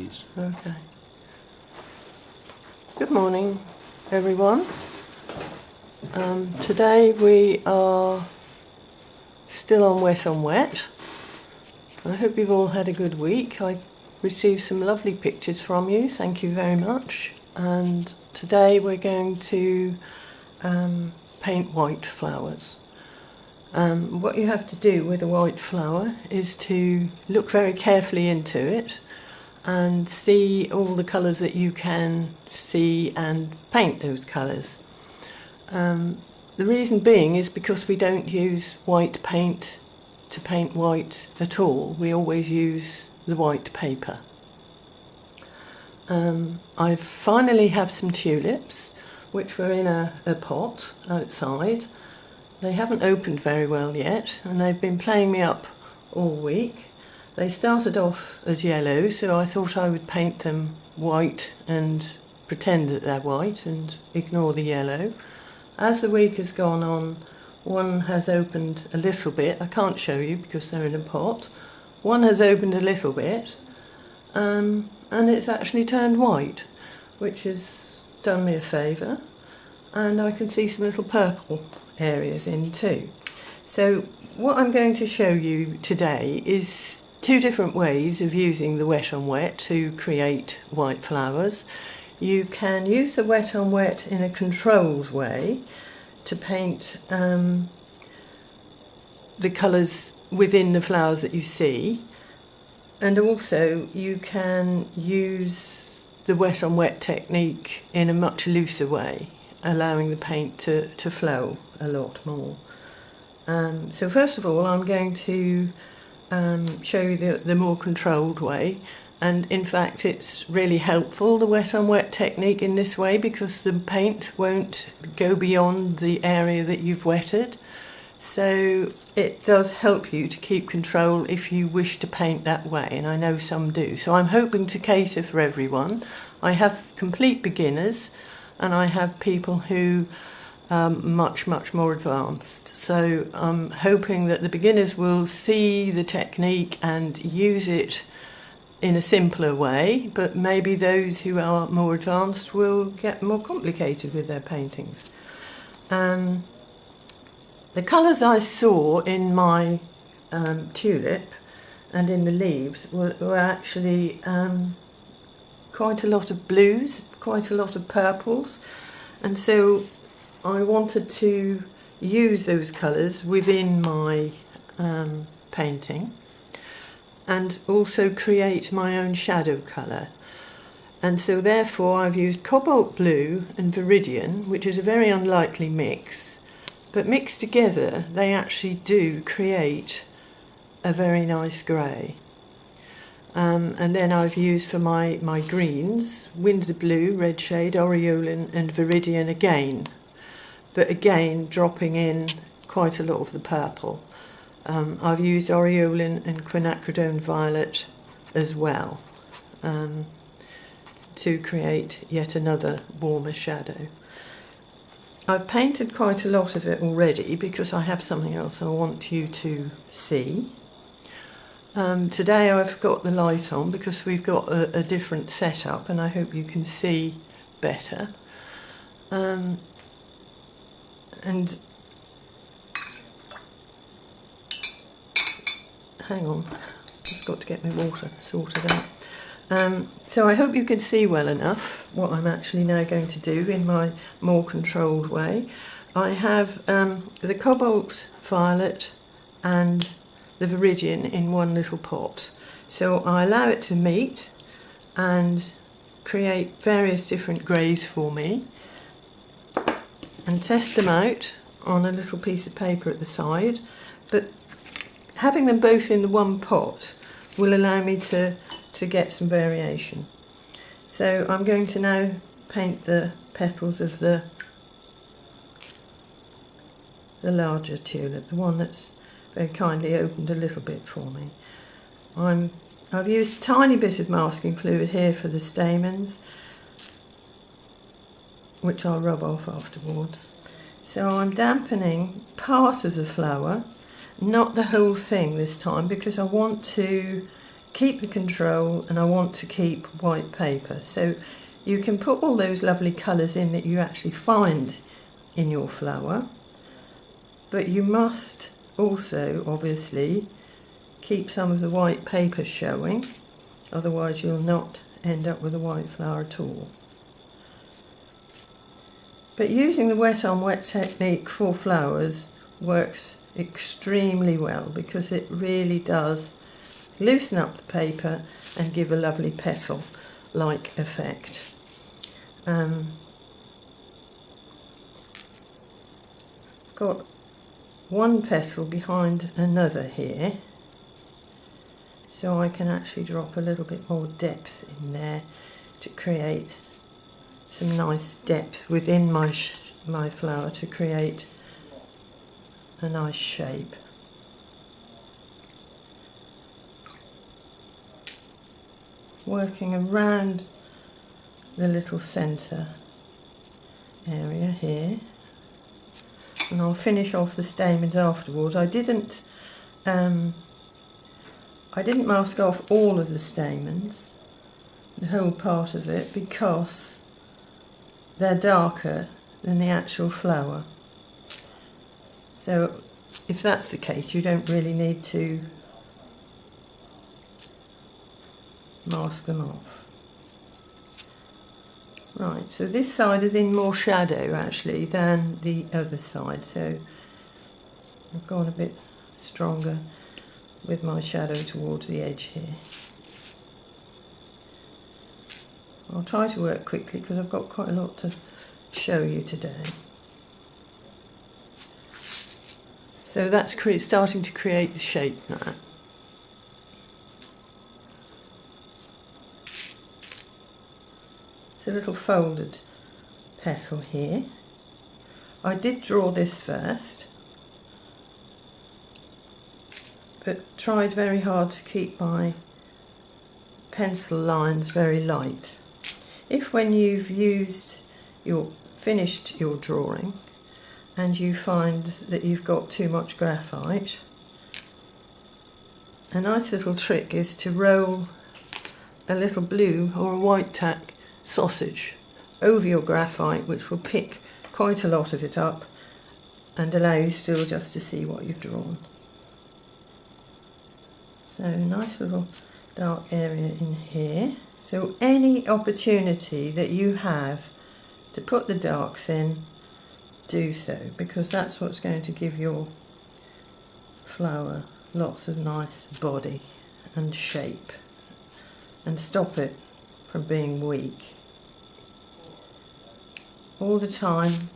please. Okay. Good morning, everyone. Today we are still on Wet. I hope you've all had a good week. I received some lovely pictures from you, thank you very much. And today we're going to paint white flowers. What you have to do with a white flower is to look very carefully into it and see all the colours that you can see and paint those colours. The reason being is because we don't use white paint to paint white at all. We always use the white paper. I finally have some tulips which were in a pot outside. They haven't opened very well yet and they've been playing me up all week. They started off as yellow, so I thought I would paint them white and pretend that they're white and ignore the yellow. As the week has gone on, one has opened a little bit. I can't show you because they're in a pot. One has opened a little bit and it's actually turned white, which has done me a favour. And I can see some little purple areas in too. So what I'm going to show you today is two different ways of using the wet on wet to create white flowers. You can use the wet on wet in a controlled way to paint the colours within the flowers that you see, and also you can use the wet on wet technique in a much looser way, allowing the paint to flow a lot more. So first of all I'm going to show you the more controlled way, and in fact it's really helpful, the wet on wet technique, in this way, because the paint won't go beyond the area that you've wetted, so it does help you to keep control if you wish to paint that way, and I know some do. So I'm hoping to cater for everyone. I have complete beginners and I have people who much more advanced. So I'm hoping that the beginners will see the technique and use it in a simpler way, but maybe those who are more advanced will get more complicated with their paintings. The colours I saw in my tulip and in the leaves were actually quite a lot of blues, quite a lot of purples, and so I wanted to use those colours within my painting and also create my own shadow colour. And so therefore I've used cobalt blue and viridian, which is a very unlikely mix, but mixed together they actually do create a very nice grey. And then I've used for my greens Windsor blue, red shade, aureolin and viridian again, but again dropping in quite a lot of the purple. I've used aureolin and quinacridone violet as well to create yet another warmer shadow. I've painted quite a lot of it already because I have something else I want you to see. Today I've got the light on because we've got a different setup and I hope you can see better. And hang on, just got to get my water sorted out. So I hope you can see well enough what I'm actually now going to do in my more controlled way. I have the cobalt violet and the viridian in one little pot. So I allow it to meet and create various different greys for me and test them out on a little piece of paper at the side, but having them both in the one pot will allow me to get some variation. So I'm going to now paint the petals of the larger tulip, the one that's very kindly opened a little bit for me. I've used a tiny bit of masking fluid here for the stamens, which I'll rub off afterwards. So I'm dampening part of the flower, not the whole thing this time, because I want to keep the control and I want to keep white paper. So you can put all those lovely colours in that you actually find in your flower, but you must also obviously keep some of the white paper showing, otherwise you'll not end up with a white flower at all. But using the wet on wet technique for flowers works extremely well because it really does loosen up the paper and give a lovely petal-like effect. Got one petal behind another here, so I can actually drop a little bit more depth in there to create some nice depth within my flower to create a nice shape. Working around the little centre area here, and I'll finish off the stamens afterwards. I didn't mask off all of the stamens, the whole part of it, because they're darker than the actual flower. So if that's the case, you don't really need to mask them off. Right, so this side is in more shadow actually than the other side, so I've gone a bit stronger with my shadow towards the edge here. I'll try to work quickly because I've got quite a lot to show you today. So that's starting to create the shape now. A little folded petal here. I did draw this first, but tried very hard to keep my pencil lines very light. If when you've finished your drawing and you find that you've got too much graphite, a nice little trick is to roll a little blue or a white tack sausage over your graphite, which will pick quite a lot of it up and allow you still just to see what you've drawn. So nice little dark area in here. So any opportunity that you have to put the darks in, do so, because that's what's going to give your flower lots of nice body and shape and stop it from being weak. All the time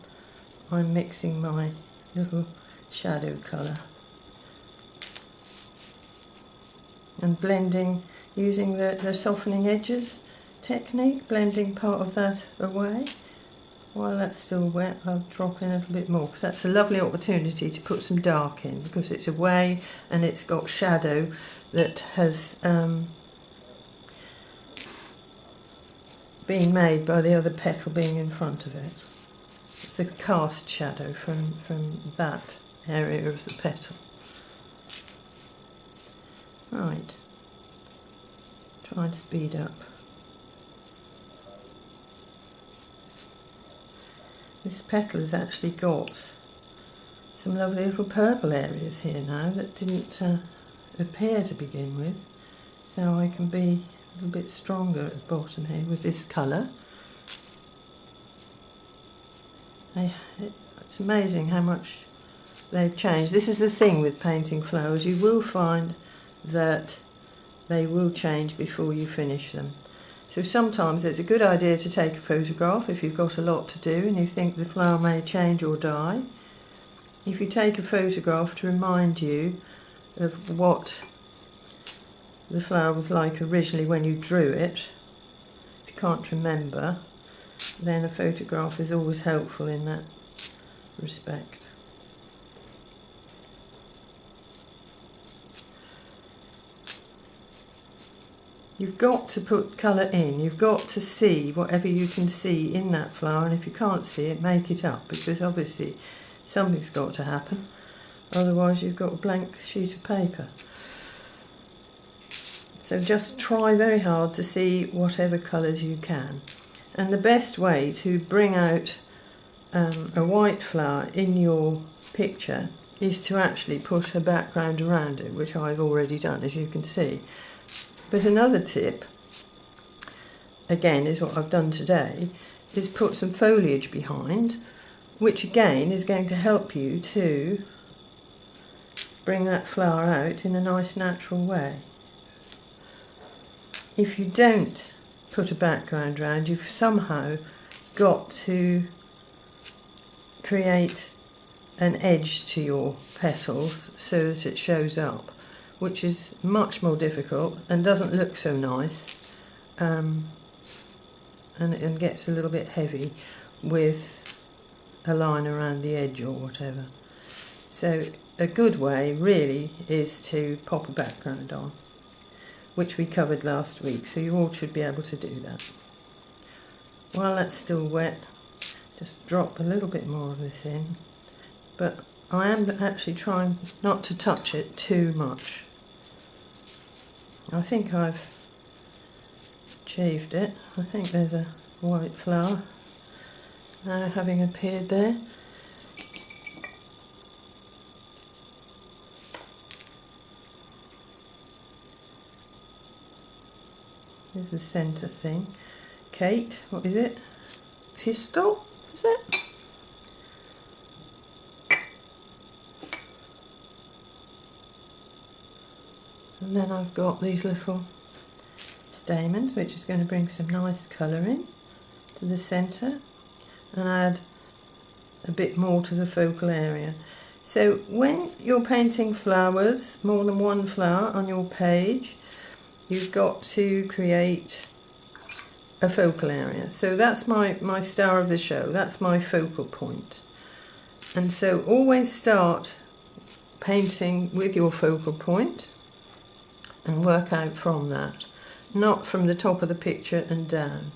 I'm mixing my little shadow colour and blending using the softening edges technique, blending part of that away. While that's still wet, I'll drop in a little bit more because that's a lovely opportunity to put some dark in because it's away and it's got shadow that has being made by the other petal being in front of it. It's a cast shadow from that area of the petal. Right, try and speed up. This petal has actually got some lovely little purple areas here now that didn't appear to begin with, so I can be a little bit stronger at the bottom here with this colour. It's amazing how much they've changed. This is the thing with painting flowers, you will find that they will change before you finish them. So sometimes it's a good idea to take a photograph if you've got a lot to do and you think the flower may change or die. If you take a photograph to remind you of what the flower was like originally when you drew it, if you can't remember, then a photograph is always helpful in that respect. You've got to put colour in, you've got to see whatever you can see in that flower, and if you can't see it, make it up, because obviously something's got to happen, otherwise you've got a blank sheet of paper. So just try very hard to see whatever colours you can. And the best way to bring out a white flower in your picture is to actually put a background around it, which I've already done, as you can see. But another tip, again, is what I've done today, is put some foliage behind, which again is going to help you to bring that flower out in a nice natural way. If you don't put a background around, you've somehow got to create an edge to your petals so that it shows up, which is much more difficult and doesn't look so nice, and gets a little bit heavy with a line around the edge or whatever. So a good way really is to pop a background on, which we covered last week, so you all should be able to do that. While that's still wet, just drop a little bit more of this in, but I am actually trying not to touch it too much. I think I've achieved it. I think there's a white flower now having appeared there. Here's the centre thing. Kate, what is it? Pistil, is it? And then I've got these little stamens, which is going to bring some nice colour in to the centre and add a bit more to the focal area. So when you're painting flowers, more than one flower on your page, you've got to create a focal area. So that's my star of the show, that's my focal point. And so always start painting with your focal point and work out from that, not from the top of the picture and down.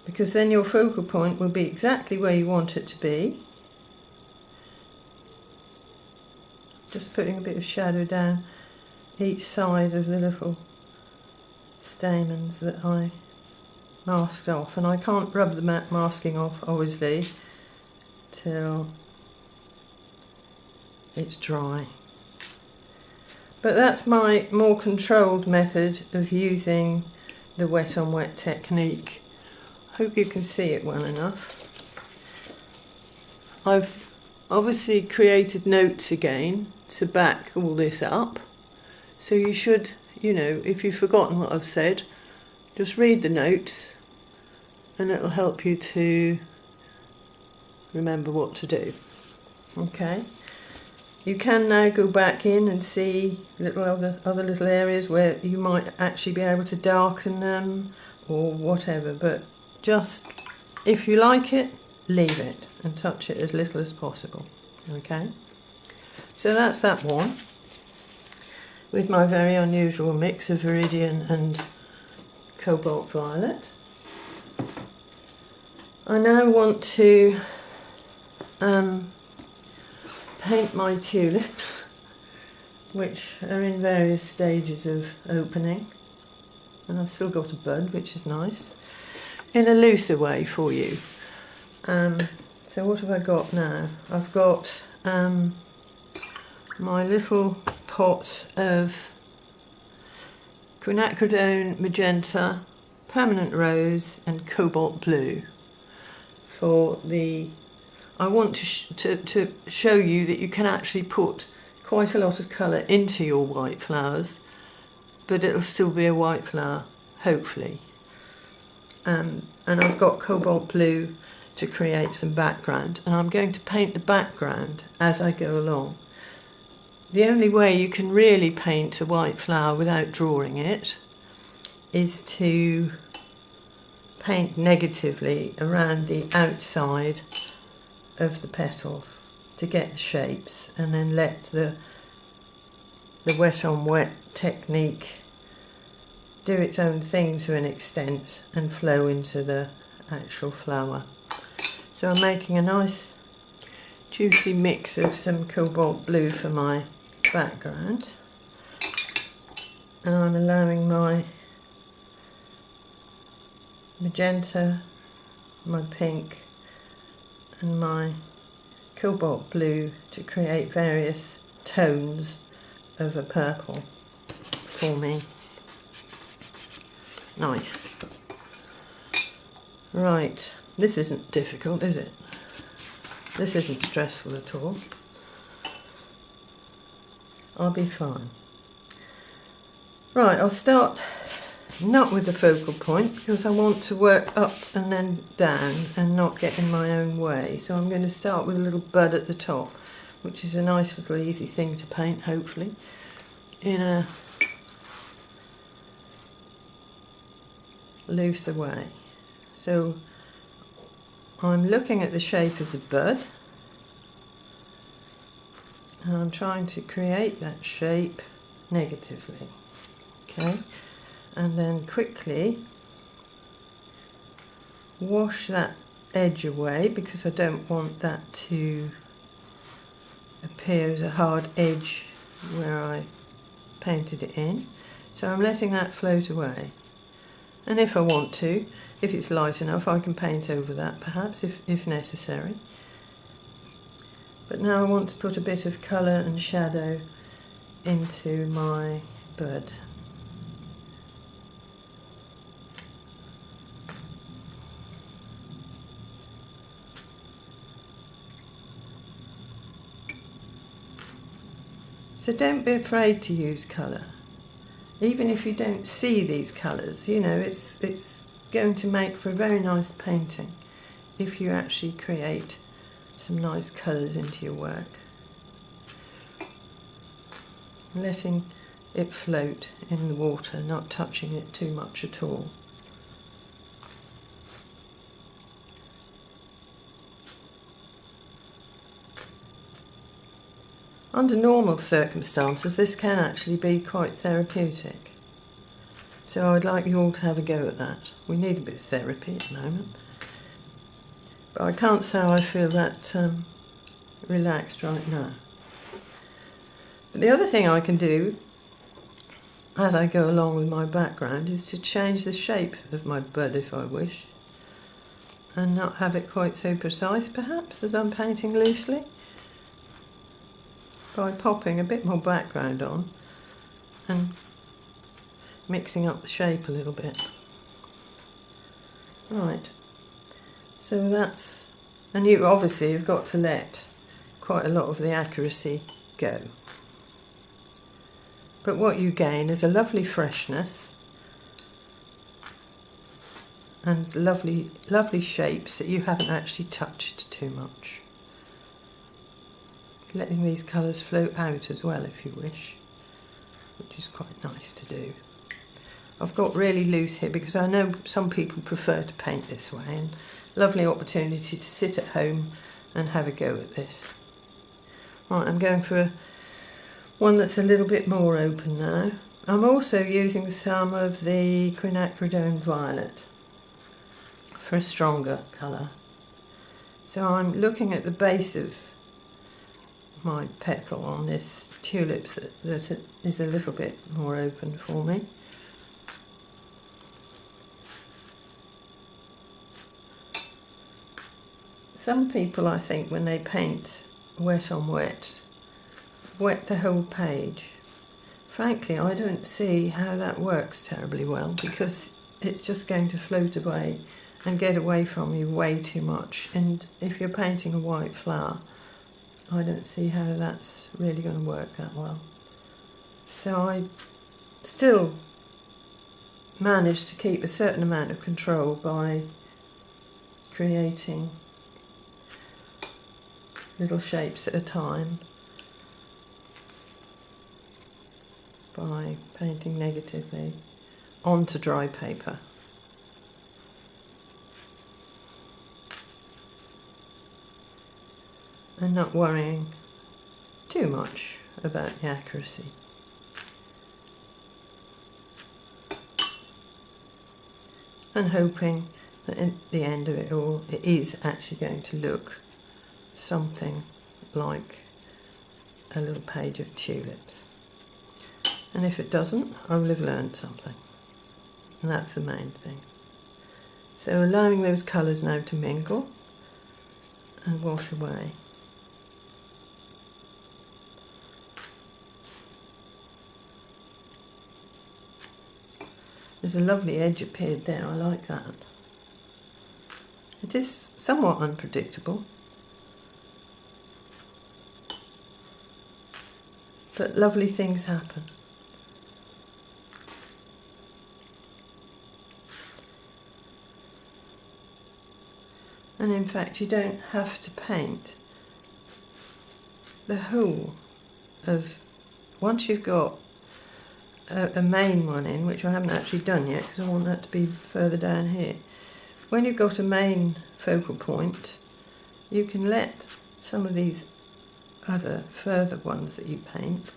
Because then your focal point will be exactly where you want it to be. Just putting a bit of shadow down each side of the little stamens that I masked off, and I can't rub the masking off obviously till it's dry. But that's my more controlled method of using the wet on wet technique. Hope you can see it well enough. I've obviously created notes again to back all this up. So you should, you know, if you've forgotten what I've said, just read the notes and it'll help you to remember what to do. Okay? You can now go back in and see other little areas where you might actually be able to darken them or whatever, but just, if you like it, leave it and touch it as little as possible. Okay? So that's that one, with my very unusual mix of Viridian and Cobalt Violet. I now want to paint my tulips, which are in various stages of opening, and I've still got a bud, which is nice, in a looser way for you. So what have I got now? I've got my little pot of quinacridone, magenta, permanent rose and cobalt blue. For the, I want to show you that you can actually put quite a lot of colour into your white flowers, but it'll still be a white flower, hopefully. And I've got cobalt blue to create some background, and I'm going to paint the background as I go along. The only way you can really paint a white flower without drawing it is to paint negatively around the outside of the petals to get the shapes, and then let the wet on wet technique do its own thing to an extent and flow into the actual flower. So I'm making a nice juicy mix of some cobalt blue for my background, and I'm allowing my magenta, my pink and my cobalt blue to create various tones of a purple for me. Nice. Right, this isn't difficult, is it? This isn't stressful at all. I'll be fine. Right, I'll start not with the focal point because I want to work up and then down and not get in my own way. So I'm going to start with a little bud at the top, which is a nice little easy thing to paint, hopefully, in a looser way. So I'm looking at the shape of the bud and I'm trying to create that shape negatively, okay, and then quickly wash that edge away because I don't want that to appear as a hard edge where I painted it in. So I'm letting that float away, and if I want to, if it's light enough, I can paint over that perhaps if necessary. But now I want to put a bit of colour and shadow into my bud. So don't be afraid to use colour. Even if you don't see these colours, you know, it's going to make for a very nice painting if you actually create some nice colours into your work. Letting it float in the water, not touching it too much at all. Under normal circumstances, this can actually be quite therapeutic. So I'd like you all to have a go at that. We need a bit of therapy at the moment. But I can't say I feel that relaxed right now. But the other thing I can do as I go along with my background is to change the shape of my bud if I wish, and not have it quite so precise perhaps as I'm painting loosely, by popping a bit more background on and mixing up the shape a little bit. Right. So that's, and you obviously have got to let quite a lot of the accuracy go. But what you gain is a lovely freshness and lovely shapes that you haven't actually touched too much. Letting these colours float out as well if you wish, which is quite nice to do. I've got really loose here because I know some people prefer to paint this way, and lovely opportunity to sit at home and have a go at this. Right, I'm going for one that's a little bit more open now. I'm also using some of the quinacridone violet for a stronger colour. So I'm looking at the base of my petal on this tulip that is a little bit more open for me. Some people, I think, when they paint wet on wet, wet the whole page. Frankly, I don't see how that works terribly well, because it's just going to float away and get away from you way too much. And if you're painting a white flower, I don't see how that's really going to work that well. So I still manage to keep a certain amount of control by creating little shapes at a time, by painting negatively onto dry paper. And not worrying too much about the accuracy. And hoping that at the end of it all, it is actually going to look something like a little page of tulips. And if it doesn't, I will have learned something. And that's the main thing. So allowing those colours now to mingle and wash away. There's a lovely edge appeared there, I like that. It is somewhat unpredictable, but lovely things happen. And in fact, you don't have to paint the whole of, once you've got a main one in, which I haven't actually done yet because I want that to be further down here. When you've got a main focal point, you can let some of these other further ones that you paint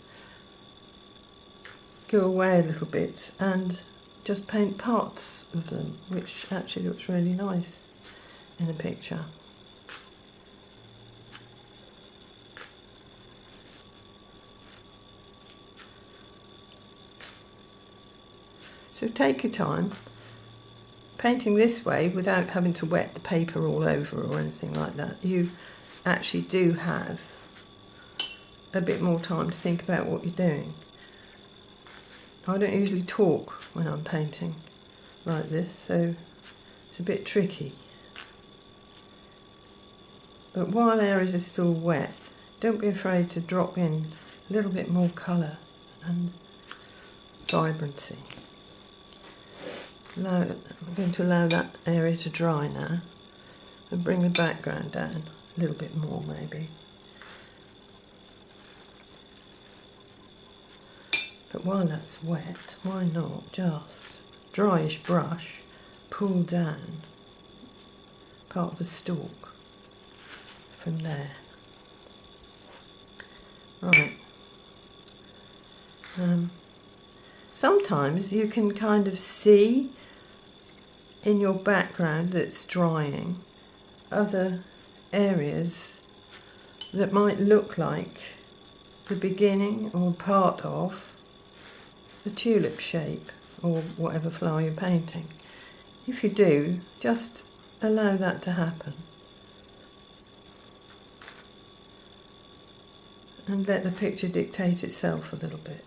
go away a little bit and just paint parts of them, which actually looks really nice in a picture. So take your time, painting this way without having to wet the paper all over or anything like that. You actually do have a bit more time to think about what you're doing. I don't usually talk when I'm painting like this, so it's a bit tricky. But while areas are still wet, don't be afraid to drop in a little bit more colour and vibrancy. I'm going to allow that area to dry now and bring the background down a little bit more maybe. But while that's wet, why not just dryish brush, pull down part of the stalk from there. Right. Sometimes you can kind of see in your background that's drying other areas that might look like the beginning or part of the tulip shape or whatever flower you're painting. If you do, just allow that to happen and let the picture dictate itself a little bit.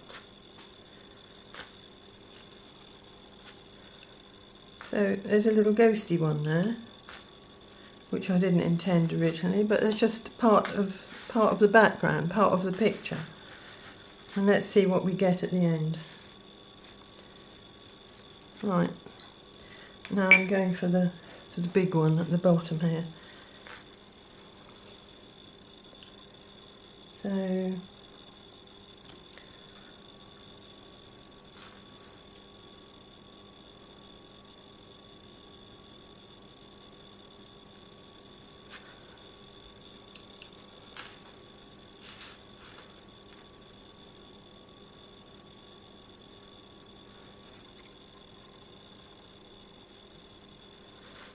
So there's a little ghosty one there, which I didn't intend originally, but it's just part of the background, part of the picture. And let's see what we get at the end. Right, now I'm going for the big one at the bottom here. So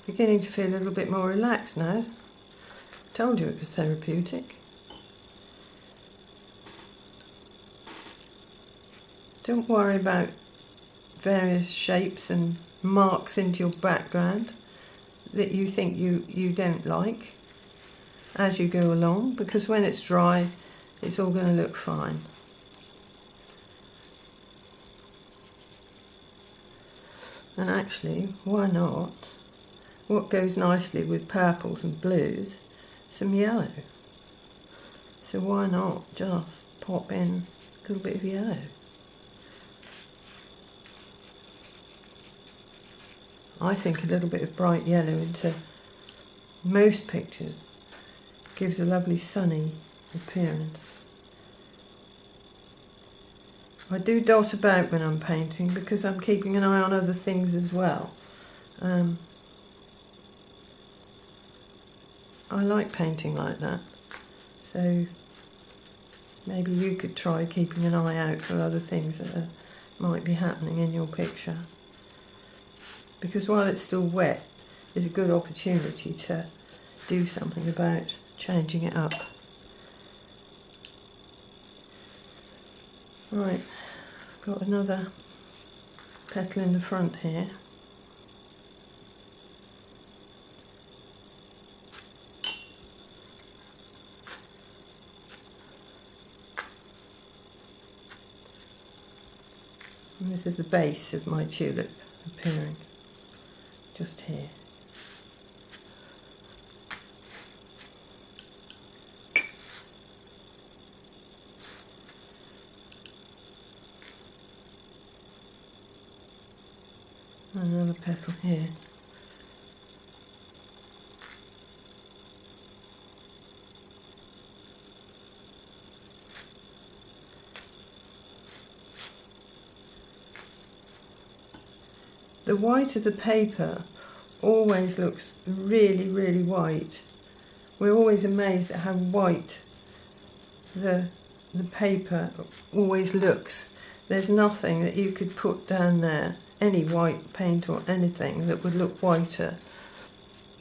beginning to feel a little bit more relaxed now. Told you it was therapeutic. Don't worry about various shapes and marks into your background that you think you don't like as you go along, because when it's dry it's all going to look fine. And actually, why not? What goes nicely with purples and blues? Some yellow. So why not just pop in a little bit of yellow? I think a little bit of bright yellow into most pictures gives a lovely sunny appearance. I do dot about when I'm painting because I'm keeping an eye on other things as well. I like painting like that, so maybe you could try keeping an eye out for other things that might be happening in your picture, because while it's still wet is a good opportunity to do something about changing it up. Right, got another petal in the front here. And this is the base of my tulip appearing just here. Another petal here. The white of the paper always looks really, really white. We're always amazed at how white the paper always looks. There's nothing that you could put down there, any white paint or anything, that would look whiter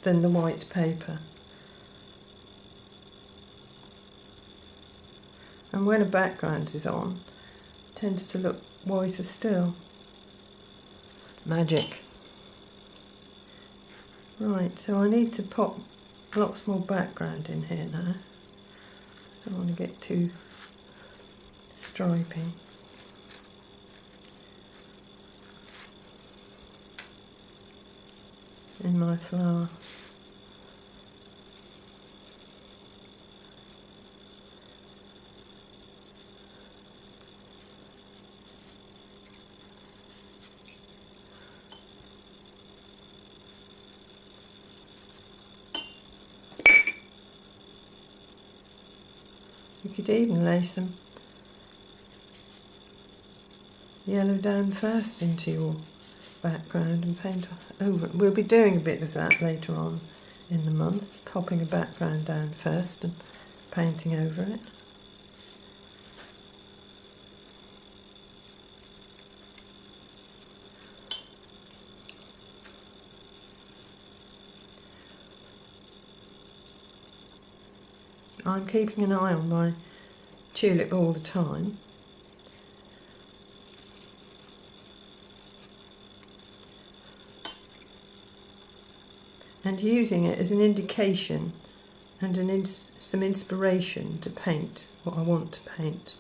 than the white paper. And when a background is on, it tends to look whiter still. Magic. Right, so I need to pop lots more background in here now. I don't want to get too stripy. In my flower. You could even lay some yellow down first into your background and paint over it. We'll be doing a bit of that later on in the month, popping a background down first and painting over it. I'm keeping an eye on my tulip all the time. And using it as an indication and some inspiration to paint what I want to paint.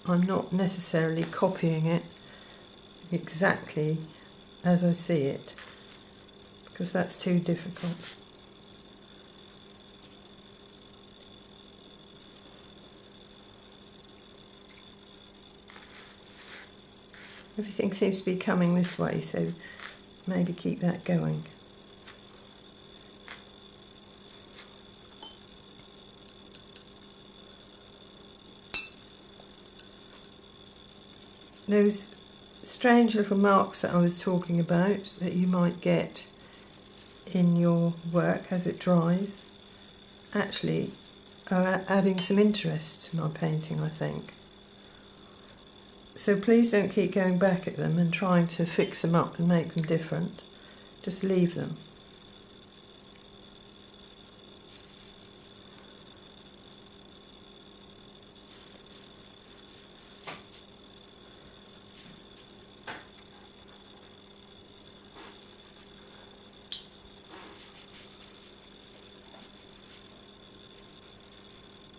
I'm not necessarily copying it exactly as I see it, because that's too difficult. Everything seems to be coming this way, so maybe keep that going. Those strange little marks that I was talking about that you might get in your work as it dries actually are adding some interest to my painting, I think. So please don't keep going back at them and trying to fix them up and make them different. Just leave them.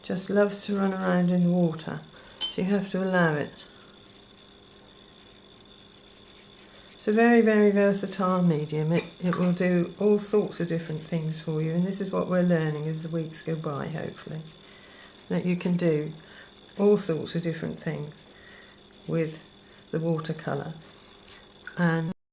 Just loves to run around in the water, so you have to allow it. It's a very, very versatile medium. It will do all sorts of different things for you, and this is what we're learning as the weeks go by, hopefully. That you can do all sorts of different things with the watercolour. And